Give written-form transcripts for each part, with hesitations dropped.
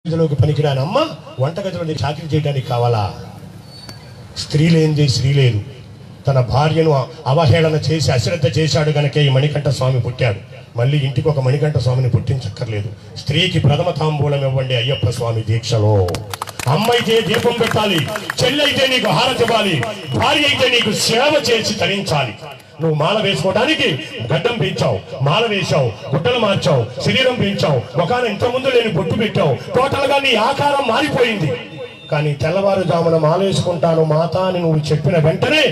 గదిలోకి పనికిరాని అమ్మ వంటగదిలో చాకరీ చేయడానికి కావాలా? స్త్రీ లేనిది స్త్రీ లేదు. తన భార్యను అవహేళన చేసి అశ్రద్ధ చేశాడు గనకే ఈ మణికంఠ స్వామి పుట్టాడు. మళ్ళీ ఇంటికి ఒక మణికంఠ స్వామిని పుట్టించక్కర్లేదు. స్త్రీకి ప్రథమ తాంబూలం ఇవ్వండి అయ్యప్ప స్వామి దీక్షలో. అమ్మ అయితే దీపం పెట్టాలి, చెల్లి అయితే నీకు హారతి ఇవ్వాలి, భార్య అయితే నీకు సేవ చేసి తరించాలి. నువ్వు మాల వేసుకోవడానికి గడ్డం పెంచావు, మాల వేశావు, గుడ్డలు మార్చావు, శరీరం పెంచావు, ముఖాన ఇంతకుముందు లేని బొట్టు పెట్టావు, టోటల్ గా నీ ఆకారం మారిపోయింది. కానీ తెల్లవారుజామున మాల వేసుకుంటాను మాత అని నువ్వు చెప్పిన వెంటనే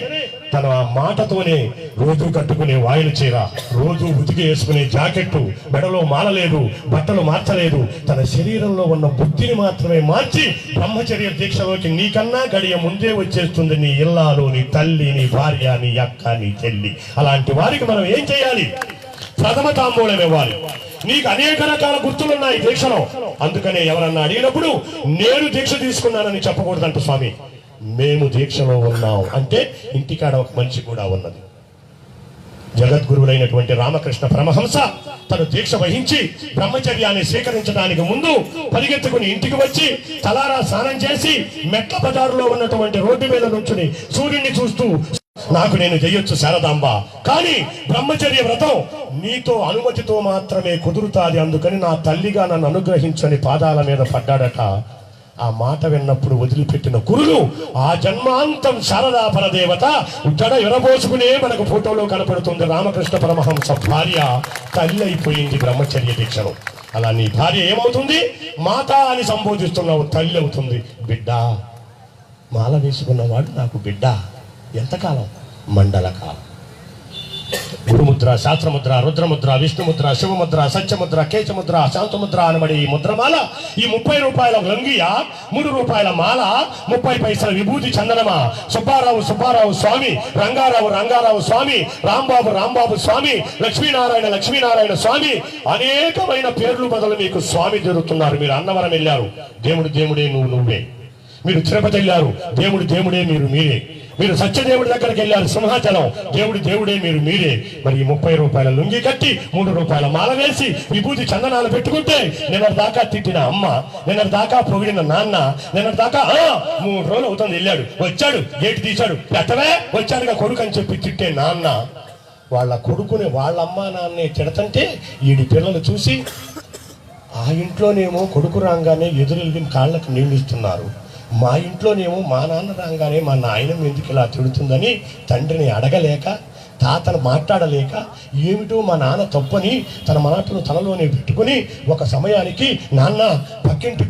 తన ఆ మాటతోనే రోజు కట్టుకునే వాయిల చీర, రోజు ఉతికి వేసుకునే జాకెట్టు, మెడలో మాలలేదు, బట్టలు మార్చలేదు, తన శరీరంలో ఉన్న బుద్ధిని మాత్రమే మార్చి బ్రహ్మచర్య దీక్షలోకి నీకన్నా గడియ ముందే వచ్చేస్తుంది నీ ఇల్లాలు, నీ తల్లి, నీ భార్య, నీ అక్క, నీ చెల్లి. అలాంటి వారికి మనం ఏం చేయాలి? ప్రథమ తాంబూలం ఇవ్వాలి. నీకు అనేక రకాల గుర్తులున్నాయి దీక్షలో. అందుకనే ఎవరన్నా అడిగినప్పుడు నేను దీక్ష తీసుకున్నానని చెప్పకూడదంట స్వామి. మేము దీక్షలో ఉన్నాం అంటే ఇంటికాడ ఒక మనిషి కూడా ఉన్నది. జగద్గురువులైనటువంటి రామకృష్ణ పరమహంస తను దీక్ష వహించి బ్రహ్మచర్యాన్ని స్వీకరించడానికి ముందు పరిగెత్తుకుని ఇంటికి వచ్చి తలారా స్నానం చేసి మెట్ల బజారులో ఉన్నటువంటి రోడ్డు మీద నుంచుని సూర్యుడిని చూస్తూ, నాకు నేను చెయ్యొచ్చు శారదాంబ, కానీ బ్రహ్మచర్య వ్రతం నీతో అనుమతితో మాత్రమే కుదురుతాది, అందుకని నా తల్లిగా నన్ను అనుగ్రహించని పాదాల మీద పడ్డాడట. ఆ మాట విన్నప్పుడు వదిలిపెట్టిన కురులు ఆ జన్మాంతం శారదా పరదేవత జడ ఎరబోసుకునే మనకు ఫోటోలో కనపడుతుంది. రామకృష్ణ పరమహంస భార్య తల్లి అయిపోయింది బ్రహ్మచర్య దీక్షలో. అలా నీ భార్య ఏమవుతుంది? మాత అని సంబోధిస్తున్నావు, తల్లి అవుతుంది. బిడ్డ, మాల వేసుకున్నవాడు నాకు బిడ్డ. ఎంతకాలం? మండల కాలం. గురుముద్ర, శాస్త్రముద్ర, రుద్రముద్ర, విష్ణుముద్ర, శివముద్ర, సత్యముద్ర, కేశముద్ర, శాంతముద్ర అనబడి ఈ ముద్రమాల, ఈ 30 రూపాయల లంగియ, 3 రూపాయల మాల, 30 పైసల విభూతి చందనమా, సుబ్బారావు సుబ్బారావు స్వామి, రంగారావు రంగారావు స్వామి, రాంబాబు రాంబాబు స్వామి, లక్ష్మీనారాయణ లక్ష్మీనారాయణ స్వామి, అనేకమైన పేర్లు బదులు మీకు స్వామి జరుగుతున్నారు. మీరు అన్నవరం వెళ్ళారు, దేవుడు దేవుడే నువ్వు నువ్వే. మీరు తిరుపతి వెళ్ళారు, దేవుడు దేవుడే మీరు మీరే. మీరు సత్యదేవుడి దగ్గరికి వెళ్ళారు, సింహాచలం, దేవుడు దేవుడే మీరు మీరే. మరి ఈ 30 రూపాయల లుంగి కట్టి 3 రూపాయల మాల వేసి విభూతి చందనాలు పెట్టుకుంటే నిన్న దాకా తిట్టిన అమ్మ, నిన్న దాకా పొగిడిన నాన్న, నిన్న దాకా 3 రోజులు అవుతుంది వెళ్ళాడు, వచ్చాడు, గేటు తీశాడు, ఎట్టవే వచ్చాడుగా కొడుకు అని చెప్పి తిట్టే నాన్న వాళ్ళ కొడుకుని వాళ్ళ అమ్మ నాన్నే తిడతంటే ఈడి పిల్లలు చూసి ఆ ఇంట్లోనేమో కొడుకు రాగానే ఎదురెళ్ళి కాళ్ళకు నీళ్ళు ఇస్తున్నారు, మా ఇంట్లోనేమో మా నాన్న రాగానే మా నాయనం ఎందుకు ఇలా తిడుతుందని తండ్రిని అడగలేక, తాతను మాట్లాడలేక, ఏమిటో మా నాన్న తప్పని తన మాటను తనలోనే పెట్టుకుని ఒక సమయానికి నాన్న పక్కింటి